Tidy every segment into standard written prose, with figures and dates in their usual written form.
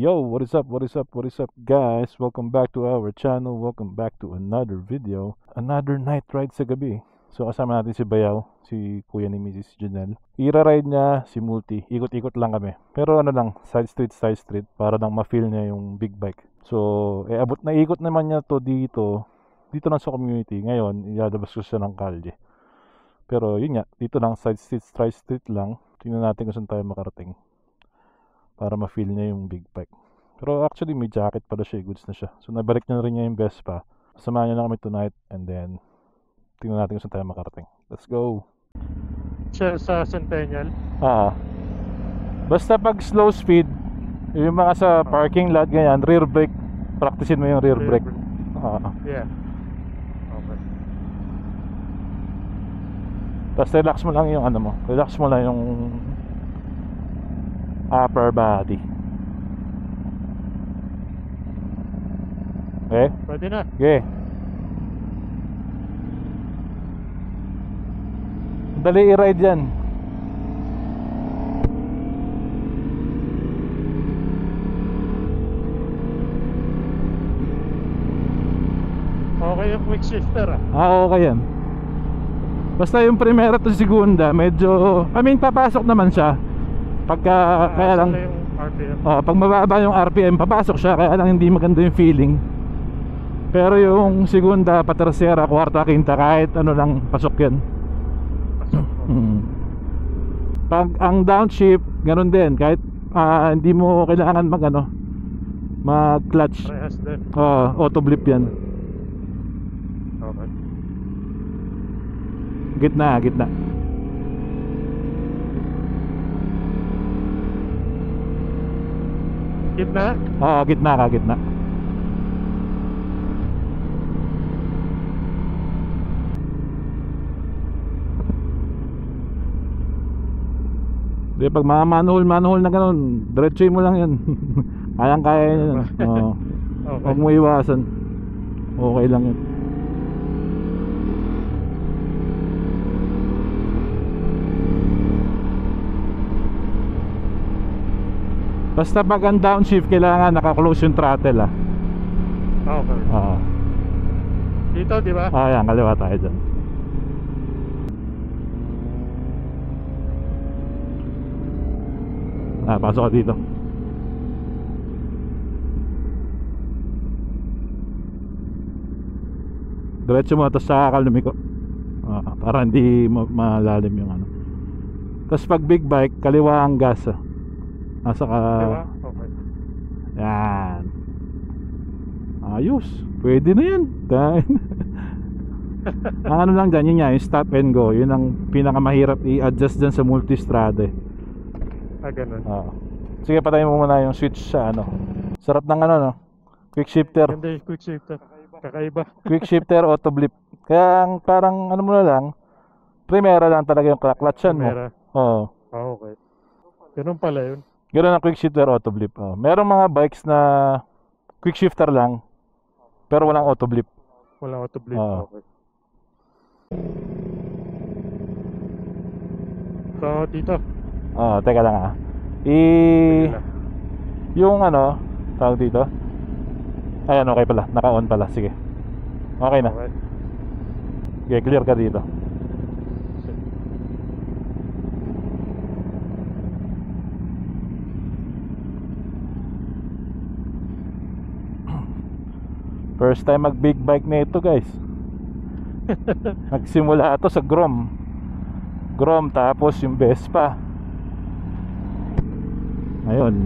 Yo, what is up, what is up, what is up guys? Welcome back to our channel, welcome back to another video. Another night ride sa gabi. So kasama natin si Bayaw, si kuya ni Mrs. Janelle. Ira-ride niya si Multi, ikot-ikot lang kami. Pero ano lang, side street para lang ma-feel niya yung big bike. So, abot na ikot naman niya to dito lang sa community. Ngayon, ilalabas ko siya ng kalye. Pero yun nga, dito lang, side street lang. Tingnan natin kung saan tayo makarating para ma-feel niya yung big bike. Pero actually may jacket pala siya, goods na siya. So nabalik niya na rin niya yung Vespa. Samahan niya na kami tonight and then tingnan natin kung saan tayo makarating. Let's go! Siya sa Centennial? Basta pag slow speed, yung mga sa parking lot ganyan, rear brake, practicein mo yung rear brake. Yeah. Okay. Tapos relax mo lang yung ano mo. Relax mo lang yung upper body. Okay? Pwede na. Okay. Dali i-ride yan. Okay yung quick shifter Okay yan. Basta yung primera to segunda, medyo, papasok naman siya. Pagka, kaya lang, yung RPM. pag mababa yung RPM, papasok siya, kaya lang hindi maganda yung feeling. Pero yung segunda, patercera, kwarta, quinta, kahit ano lang, pasok yan. Pasok. Pag ang downshift, ganun din, kahit hindi mo kailangan mag clutch. Parehas din. Auto blip yan. Okay. Gitna. Gitna? Gitna. Di pag manhole na ganun, diretsuin mo lang yan. Kaya yan. Okay. Huwag mo iwasan. Okay lang yun. Basta pag ang downshift, kailangan naka-close yung throttle Okay. Dito, di ba? Yan, kaliwa tayo dyan. Pasok ka dito. Diretso mo, tapos saka lumiko. Para hindi malalim yung ano. Tapos pag big bike, kaliwa ang gas. Nasa ka... Diba? Okay. Yan. Ayos. Pwede na yan. Ang ano lang dyan, yun nga, yung stop and go. Yun ang pinakamahirap i-adjust dyan sa multistrada. Ganun. Sige, patayin mo muna yung switch sa ano. Sarap ng ano, no? Quick shifter. Ganda yung quick shifter. Kakaiba. Quick shifter, auto blip. Kaya parang ano mo na lang, primera lang talaga yung clutchan mo. Primera. Okay. Ganun pala yun. Ganun ang quick shifter, auto blip. Merong mga bikes na quick shifter lang, pero walang auto blip. Walang auto blip. Okay. So, dito. Teka lang yung ano, tawag dito. Ayan, okay pala. Naka-on pala. Sige. Okay na. Okay, clear ka dito. First time mag big bike na ito, guys. Nagsimula ito sa Grom, tapos yung Vespa. Ngayon,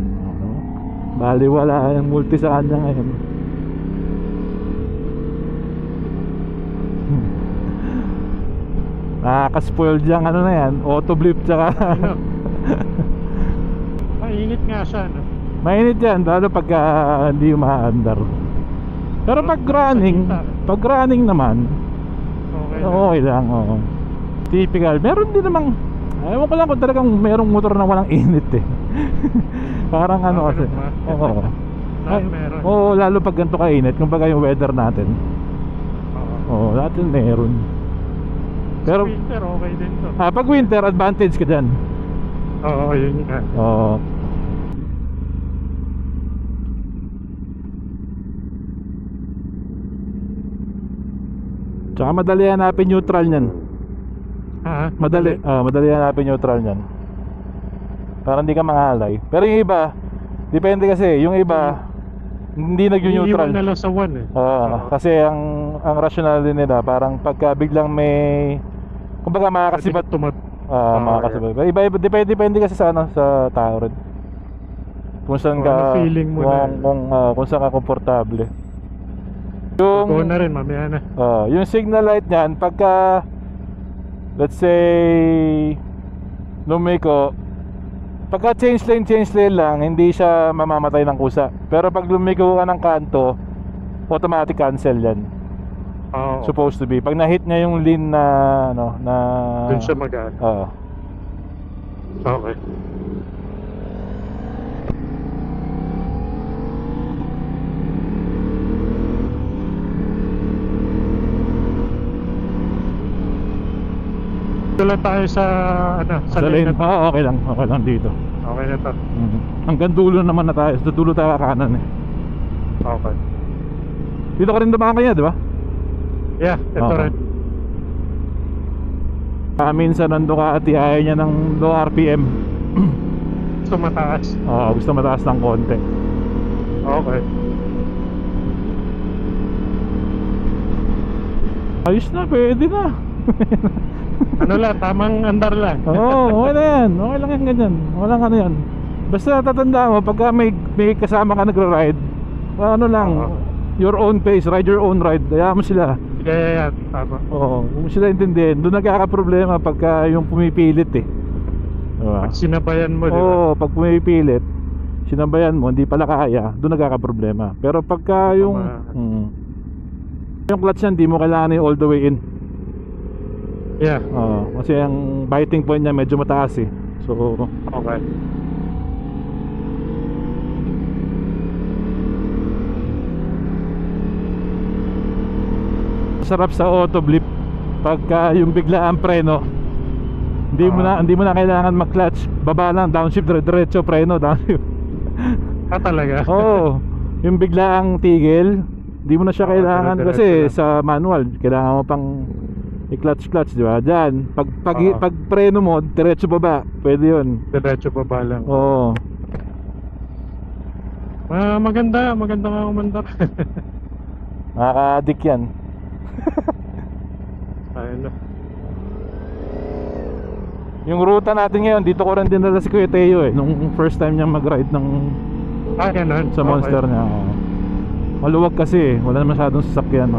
bali wala yung multi sa kanya ngayon. Nakaka-spoiled yung ano na yan, auto blip tsaka Mainit nga siya, no? mainit yan, lalo pag hindi umaandar. Pero pag running naman, okay lang. Typical. Meron din namang, ewan ko lang kung talagang merong motor na walang init Parang ano kasi. Meron. Lalo pag ganito kainit, kumbaga yung weather natin. Lahat yun meron. Pero sa winter, okay din to. Pag winter, advantage ka dyan. Yun nga. Tsaka madali hanapin neutral niyan. Madali hanapin neutral niyan. Para hindi ka mangalay. Pero yung iba, depende kasi, yung iba hindi nag-neutral. Iiwan na lang sa 1 eh. Kasi ang rationale din nila, parang pagka biglang may, kumbaga makakasibat, makakasibat. Iba, depende kasi sa sa tao rin. Kung saan ka, feeling mo kung saan ka komportable. Yung na rin, mamaya na. Yung signal light niyan, pagka let's say lumiko, pagka change lane lang, hindi siya mamamatay ng kusa. Pero pag lumiko ka ng kanto, automatic cancel yan. Supposed to be. Pag na-hit niya yung lane na na doon siya mag-aan. Okay. Ito lang tayo sa sa lane. Okay lang dito. Okay na to. Hanggang dulo naman na tayo. Sa dulo tayo kanan eh. Okay. Dito ka rin dumaan kanya, di ba? Yeah, ito rin. Minsan nando ka at ayaw niya ng low RPM. Gusto mataas. Gusto mataas ng konti. Okay. Ayos na, pwede na. Tamang andar lang. Okay na yan. Okay lang yan ganyan. Walang ano yan. Basta tatanda mo, pagka may kasama ka nagra-ride, your own pace, ride your own ride. Kaya mo sila. Yeah, tama. Kung sila intindihin, doon nagkakaproblema pagka yung pumipilit eh. Diba? Pag sinabayan mo, diba? Pag pumipilit, sinabayan mo, hindi pala kaya, doon nagkakaproblema. Pero pagka yung clutch yan, hindi mo kailangan yung all the way in. Yeah. Kasi ang biting point niya medyo mataas eh. So, okay. sarap sa auto blip pagka yung bigla ang preno, hindi mo na kailangan mag-clutch, baba lang, downshift, diretso preno, downshift. Talaga? Yung bigla ang tigil, hindi mo na siya kailangan kasi sa manual kailangan mo pang i-clutch, di ba? Diyan, pag preno mo, diretso baba, pwede yun. Diretso baba lang. Maganda nga umandar. Nakaka-addict yan. Ayun na. Yung ruta natin ngayon, dito ko rin dinala si Kuya Teo eh, nung first time niya mag-ride ganun. sa Monster niya. Maluwag kasi, wala na masyadong sasakyan.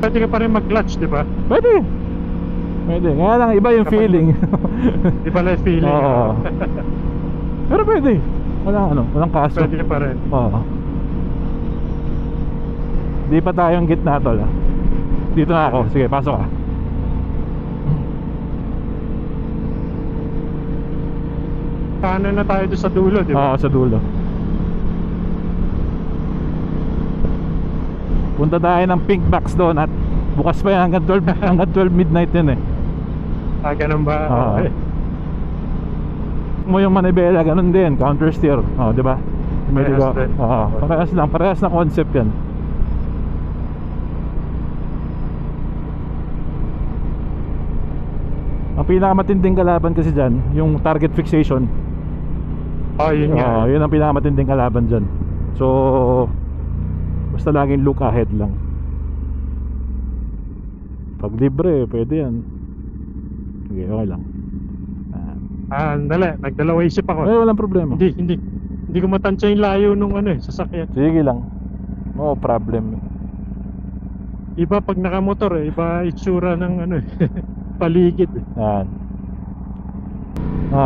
Pwede ka pa rin mag-clutch, di ba? Pwede. Kaya lang, iba yung feeling. Iba lang yung feeling. Pero pwede. Walang kaso. Pwede pa rin. Di pa tayong gitna tol. Dito na ako. Sige, pasok ka. Kanan na tayo doon sa dulo, di ba? Sa dulo. Punta tayo ng Pink Box doon at bukas pa yan hanggang 12 midnight yun eh. Ganun ba? Okay. Mo yung manibela, ganun din, counter steer. Di ba? Parehas na concept yan. Ang pinakamatinding kalaban kasi dyan, yung target fixation. Yun nga. Yun ang pinakamatinding kalaban dyan. So, basta laging look ahead lang. Pag libre, pwede yan. Sige, okay lang. Nagdalawa isip ako. Walang problema. Hindi ko matansya yung layo nung sasakyan. Sige lang. No problem. Iba pag nakamotor iba itsura ng paligid. Yan.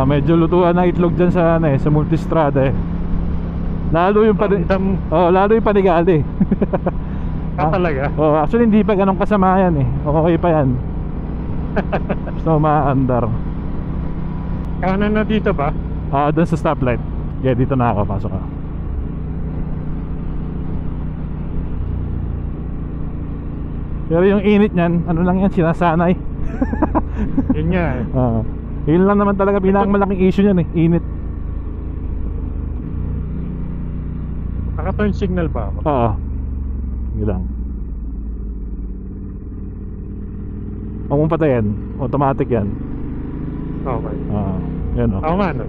Medyo lutuan ng itlog dyan sa sa multistrada eh. Lalo yung lalo yung panigali. Talaga? Actually hindi pa ganun kasama yan eh. Okay pa yan. Gusto maandar. Kanan na dito ba? Doon sa stoplight. Yeah, dito na ako, pasok ka. Pero yung init niyan, lang yan, sinasanay. Yun nga eh. Yun lang naman talaga pinakamalaking issue niyan eh, init. Naka-turn signal ba ako? Yun lang. Huwag mong patayin. Automatic yan. Okay. Yan o. Oo nga, no?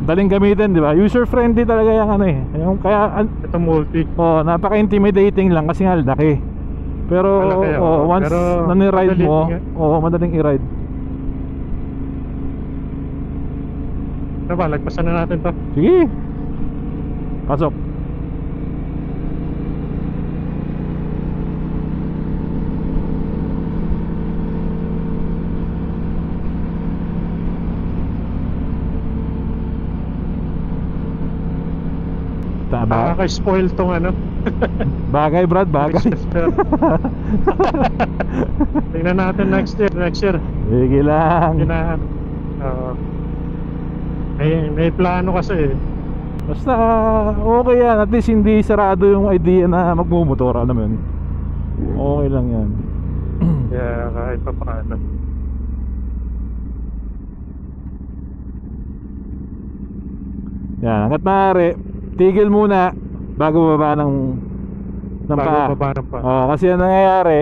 Daling gamitin, di ba? User friendly talaga yung ano eh. Yung kaya Ito multi. napaka-intimidating lang kasi nga laki. Pero Malaki, once pero nani-ride madali mo, nga. madaling i-ride. Ano ba, lagpasan na natin to. Sige. Pasok. Tama. Nakaka-spoil tong ano. Bagay Brad, bagay. Shifter. Tingnan natin next year. Sige lang. May plano kasi eh. Basta okay yan. At least hindi sarado yung idea na magmumotor. Alam mo yun. Okay lang yan. Kaya kahit pa paano. Yan, hanggat maaari tigil muna bago baba ng paa. Bago baba ng paa. Kasi ang nangyayari,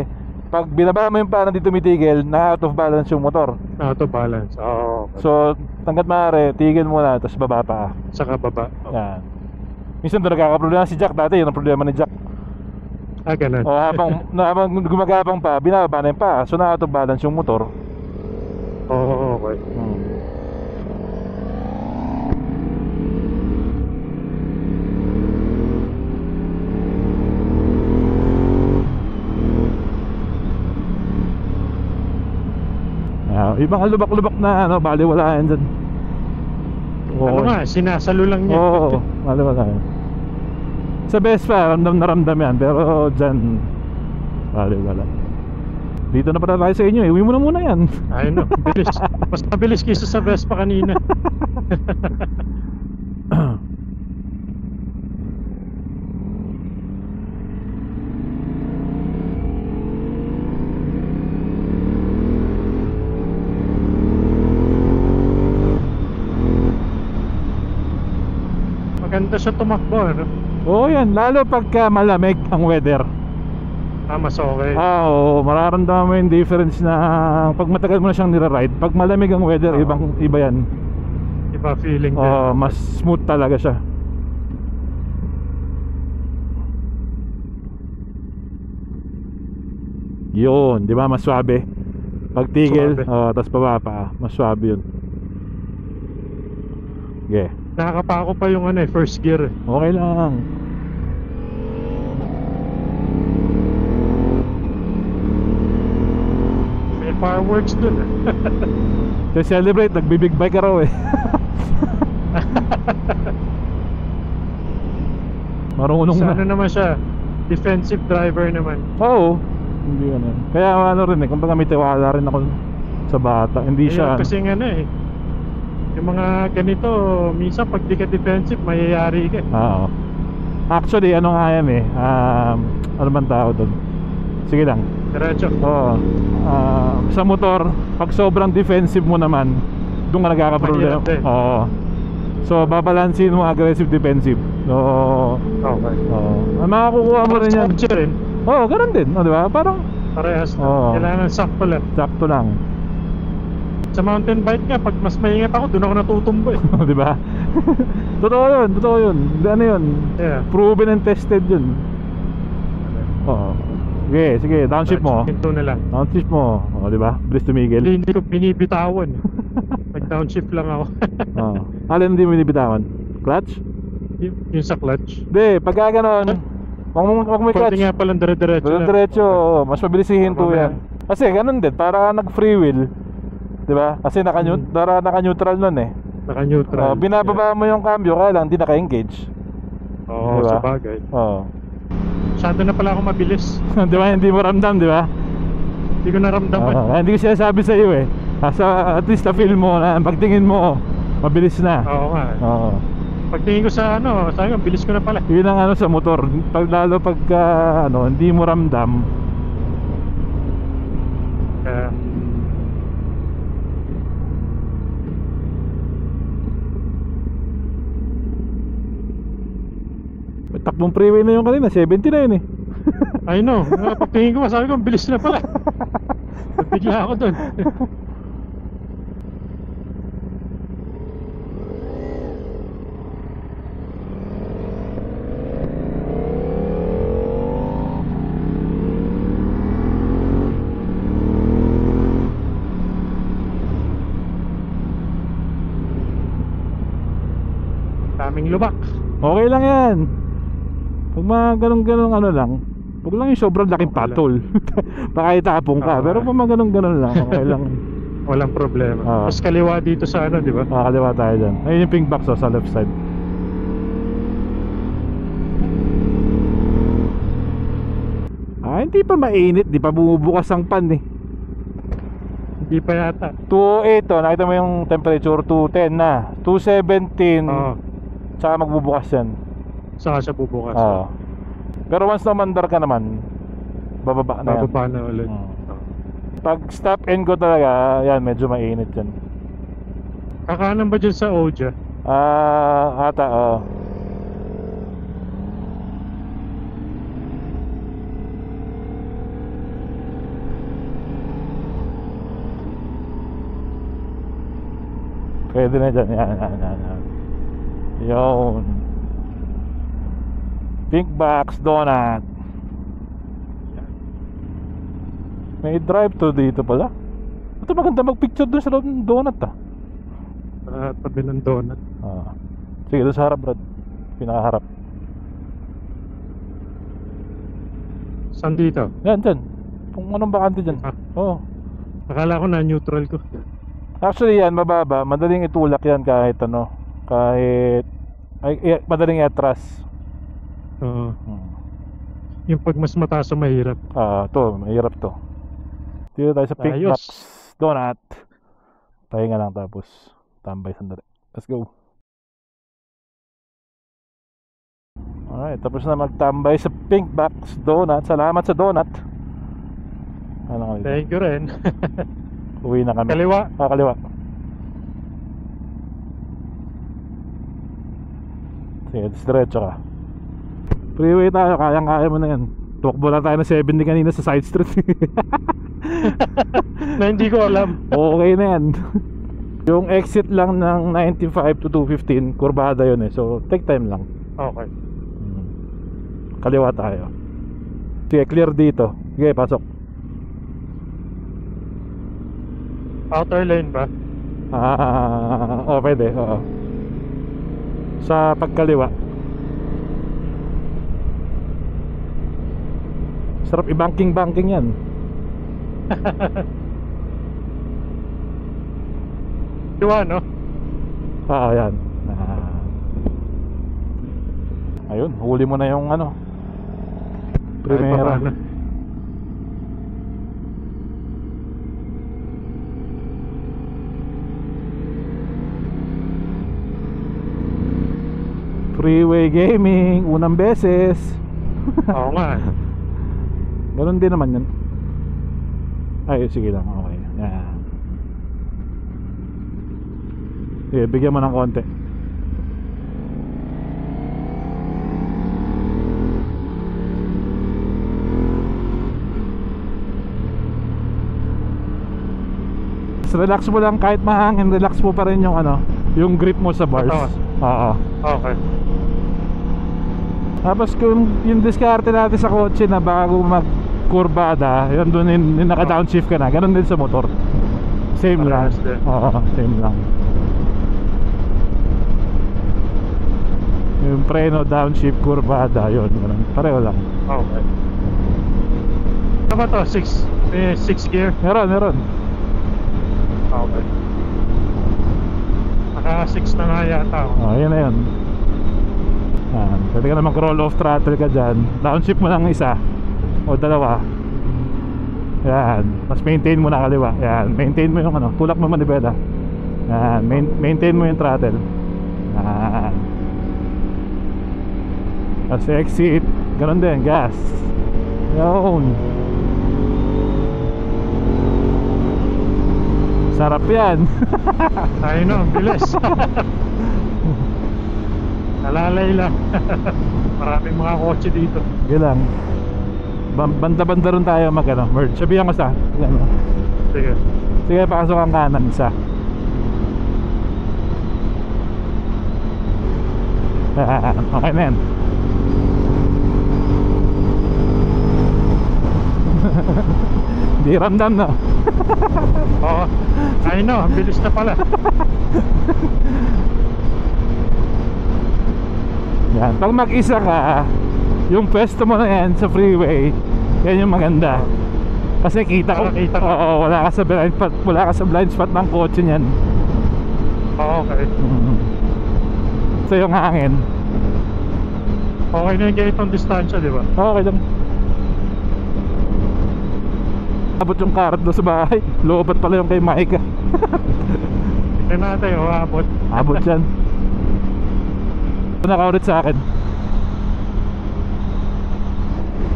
pag binaba mo yung paa na di tumitigil, na out of balance yung motor. Out of balance. Oo. So hanggat maaari tigil muna tapos baba pa. Saka baba. Yan. Minsan doon nagkakaproblema si Jack. Dati yun ang problema ni Jack. Ganun. Habang gumagapang pa, binababa na yung paa. So na out of balance yung motor. Oo, okay. Yung mga lubak-lubak na ano, baliwala yan dyan. Ano nga, sinasalo lang niya. Oo, baliwala yan. Sa Vespa, ramdam na ramdam yan. Pero dyan, baliwala. Dito na pala tayo sa inyo eh. Uwi mo na muna yan. Ayun no, bilis. Mas mabilis kaysa sa Vespa kanina. Maganda siya tumakbo, ano? Oo yan, lalo pagka malamig ang weather. Mas okay. Oo, mararamdaman mo yung difference na pag matagal mo na siyang nira-ride. Pag malamig ang weather, iba yan. Iba feeling din. Mas smooth talaga siya. Yun, di ba? Mas swabe. Pag tigil, tapos baba pa, mas swabe yun. Okay. Nakakapako pa yung ano first gear. Okay lang. May fireworks dun eh. To celebrate, nagbibig bike ka raw eh. Marunong Sa na. ano naman siya, defensive driver naman. Oo. Hindi ano. Kaya ano rin eh, kumbaga may tiwala rin ako sa bata. Hindi siya Kasi ano eh, yung mga ganito, minsan pag di ka defensive, mayayari ka. Oo. Actually, ano nga yan eh, ano man tao doon? Sige lang. Diretso. Oo. Sa motor, pag sobrang defensive mo naman, doon ka nagkakaproblema. Mahirap din. Oo. So, babalansin mo aggressive defensive. So, Okay. makakukuha mo rin yan. Sa rin, Oo, ganun din. Di ba? Parang parehas na. Oo. Kailangan sakto lang. sakto lang. Sa mountain bike nga, pag mas maingat ako, doon ako natutumbo eh. Di ba? Totoo yun, totoo yun. Ano yun? Yeah. Proven and tested yun. Oo. Sige, downshift mo. Hinto na lang. Downshift mo. O, di ba? Bilis tumigil. Hindi ko binibitawan. Nag-downshift lang ako. Oo. Alin hindi mo binibitawan? Clutch? Yung sa clutch. Hindi, pagka ganon, wag mo Pwede clutch. nga palang dire-diretso lang. Diretso, mas mabilis hihinto Mamaya. yan. Kasi ganun din, para nag-free wheel. Di ba? Kasi naka-neutral nun eh. Naka-neutral. Binababa mo yung cambio, kaya lang hindi naka-engage. Oo, Diba? sa bagay. Oo. Masyado na pala ako mabilis. Di ba? Hindi mo ramdam, di ba? Hindi ko naramdaman. Hindi ko sinasabi sa iyo eh. At least na-feel mo na pagtingin mo, mabilis na. Oo nga. Oo. Pagtingin ko sa ano, sabi ko, bilis ko na pala. Yun ang ano sa motor. Lalo pagka hindi mo ramdam. Kaya, Takbong freeway na yung kanina, 79 eh. I know. Pagtingin ko, sabi ko, bilis na pala. Bigla ako dun. Daming lubak. Okay lang yan. Pag mga ganun-ganun ano lang, huwag lang yung sobrang laking Okay lang. patol. Baka itapong ka. Pero pag mga ganun-ganun lang, okay lang. Walang problema. Oo. Mas kaliwa dito sa ano, di ba? Makakaliwa tayo dyan. Ayun yung pink box sa left side. Hindi pa mainit. Di pa bumubukas ang pan eh. Hindi pa yata. 208 oh, nakita mo yung temperature 210 na. 217 Oo. tsaka magbubukas yan. Saka siya bubukas. Oo. Pero once na mandar ka naman, bababa na yan. Bababa na ulit. Mm. Pag stop and go talaga, yan medyo mainit yan. Kakanan ba dyan sa Oja? Ata oo. Pwede na dyan. Yan. Yun. Pink box donut. May drive to dito pala. Ito maganda magpicture dun sa loob ng donut ah. Tabi ng donut. Sige, doon sa harap Brad. Pinakaharap. Saan dito? Yan, dyan. Kung anong bakante dyan. Ah. Oo. Akala ko na neutral ko. Actually yan, mababa. Madaling itulak yan kahit ano. Kahit madaling i-atras. Oo. Yung pag mas mataas o mahirap. To, mahirap to. Dito tayo sa Pink Ayos. Box Donut. Pahinga lang tapos tambay sandali. Let's go. Alright, tapos na magtambay sa Pink Box Donut. Salamat sa donut. Ano ka dito? Thank you rin. Uwi na kami. Kaliwa. Kaliwa. Sige, diretso ka. Freeway tayo, kayang-kaya mo na yan. Tumakbo lang tayo ng 70 kanina sa side street. Na hindi ko alam. Okay na yan. Yung exit lang ng 95 to 215, kurbada yun eh. So, take time lang. Okay. Kaliwa tayo. Sige, clear dito. Sige, pasok. Outer lane ba? Pwede, oo. Sa pagkaliwa. Sarap i-banking yan. Diwa, no? Yan. Ayun, huli mo na yung ano. Primera. Ay, baka na. Freeway gaming, unang beses. Oo nga. Ganun din naman yun. Ay, sige lang, okay. Yan. Sige, bigyan mo ng konti. Relax mo lang kahit mahangin, relax mo pa rin yung ano, yung grip mo sa bars. Oo. Okay. Tapos kung yung diskarte natin sa kotse na bago magkurbada, yun doon yung naka-downshift ka na, ganun din sa motor. Same lang. Parehas din. Oo, same lang. Yung preno, downshift, kurbada, yun, ganun. Pareho lang. Okay. Ano ba to? 6 gear? Meron. Okay. Naka 6 na nga yata ako. Yun na yun. Pwede ka na mag-roll off throttle ka dyan. Downshift mo lang isa o dalawa. Yan. Tapos maintain mo na kaliwa. Yan. Maintain mo yung ano, tulak mo manibela. Yan. Maintain mo yung throttle. Yan. Tapos exit. Ganon din. Gas. Yun. Sarap yan. Tayo no, bilis. Nalalay lang. Maraming mga kotse dito. Sige lang. Banda-banda rin tayo merge. Sabihan ko sa ano. Sige. Sige, pasok ang kanan isa. Okay na yan. Di ramdam no. Oo. I know, ang bilis na pala. Yan, pag mag-isa ka, yung pwesto mo na yan sa freeway, yan yung maganda. Kasi kita ko, Kita ka. oo, wala ka sa blind spot ng kotse niyan. Oo, okay. So yung hangin, Okay na yung ganitong distansya, di ba? okay lang. Abot yung karat doon sa bahay. Loobat pala yung kay Micah. Tignan natin, abot. Abot yan. Nakaulit sa akin.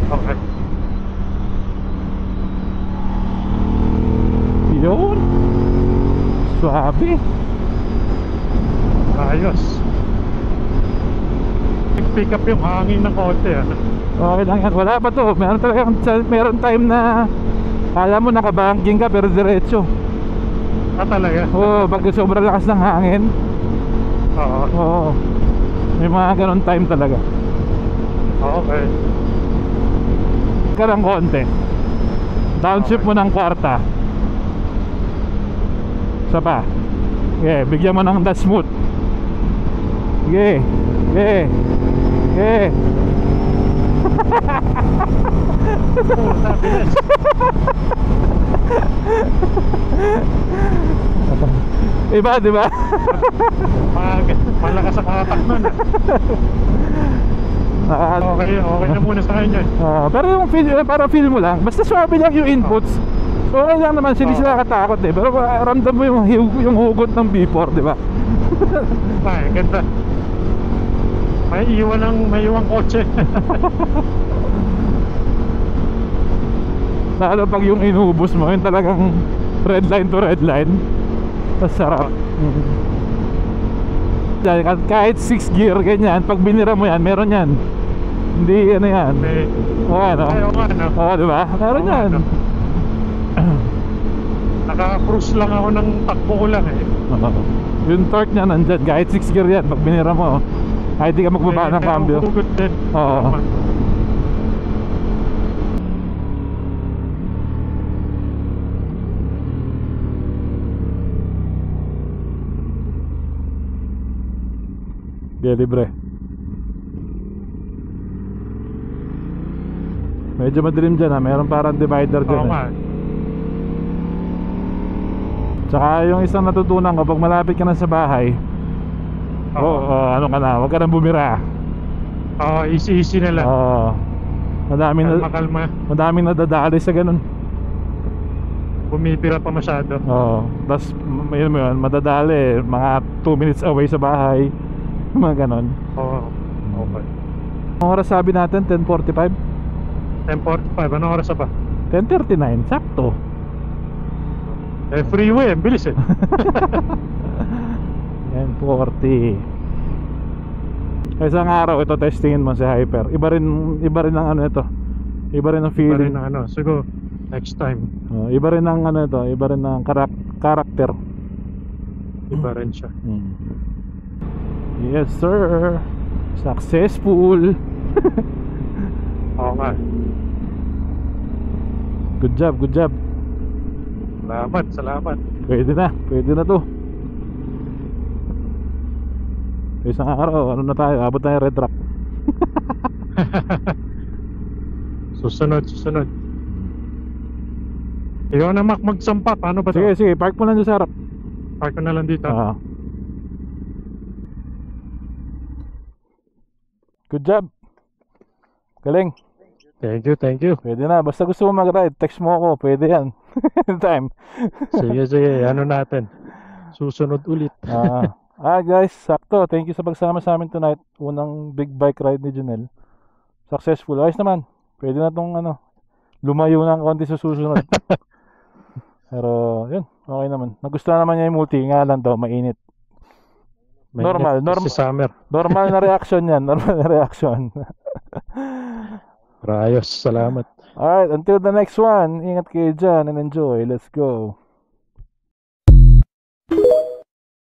Okay. Yun. Swabe. Ayos. Pick up yung hangin ng konti, ano? Okay lang yan. Wala pa to. Meron time na alam mo nakabanking ka pero diretso. Talaga? Oo, pag sobrang lakas ng hangin. Oo. Oo. May mga ganun time talaga. Okay. Ka ng konti. Downshift mo ng kwarta. Isa pa. Okay, bigyan mo ng dash smooth. Okay. Okay. Okay. Puta, bilis. Iba, di ba? Malakas ang hatak nun. Okay na muna sa kanya. Pero yung feel mo lang. Basta swabe lang yung inputs. Okay lang naman, hindi sila katakot eh. Pero ramdam mo yung hugot ng B4, di ba? Ay, ganda. May iwan kotse. Lalo pag yung inubos mo, yung talagang red line to red line. Tas sarap. Kahit 6 gear ganyan, pag binira mo yan, meron yan. Hindi ano yan. Okay no? Ayaw nga, no? Oo, diba? Meron Oo, yan. ano? Naka-cruise lang ako ng takbo ko lang eh. Yung torque niya nandyan, kahit 6 gear yan, pag binira mo, kahit di ka magbaba ng cambio. Hugot din. Oo. Okay, libre. Medyo madilim dyan ha, mayroon parang divider dyan. Oo nga. Tsaka yung isang natutunan ko, pag malapit ka na sa bahay, ano ka na, huwag ka nang bumira. Oo, easy na lang. Madaming nadadali sa ganun. Bumipira pa masyado. Tapos yun, madadali, mga 2 minutes away sa bahay. Mga ganun. Oo, okay. Anong oras sabi natin? 10:45? 10:45, anong oras na ba? 10:39, sakto. Freeway, ang bilis eh. 10:40. Isang araw ito testingin mo si Hyper. Iba rin ang ano ito. Iba rin ang Iba feeling. rin ang siguro next time. Iba rin ang ano ito, iba rin ang character. Iba rin siya. Yes sir. Successful. Oo nga. Good job. Salamat. Pwede na to. Isang araw, ano na tayo, abot na yung red rock. Susunod. Ikaw na magsampa, paano ba to? Sige, park mo lang dyan sa harap. Park ko na lang dito. Good job. Galing. Thank you. Pwede na, basta gusto mo mag-ride, text mo ako, pwede yan. Time. Sige, ano natin. Susunod ulit. Guys, sakto. Thank you sa pagsama sa amin tonight. Unang big bike ride ni Junel. Successful. Ayos naman. Pwede na tong lumayo ng konti sa susunod. Pero yun, okay naman. Nagustuhan naman niya yung multi, nga lang daw mainit. Normal. Si Summer. Normal na reaction yan. Ayos, salamat. Alright, until the next one, ingat kayo dyan and enjoy. Let's go.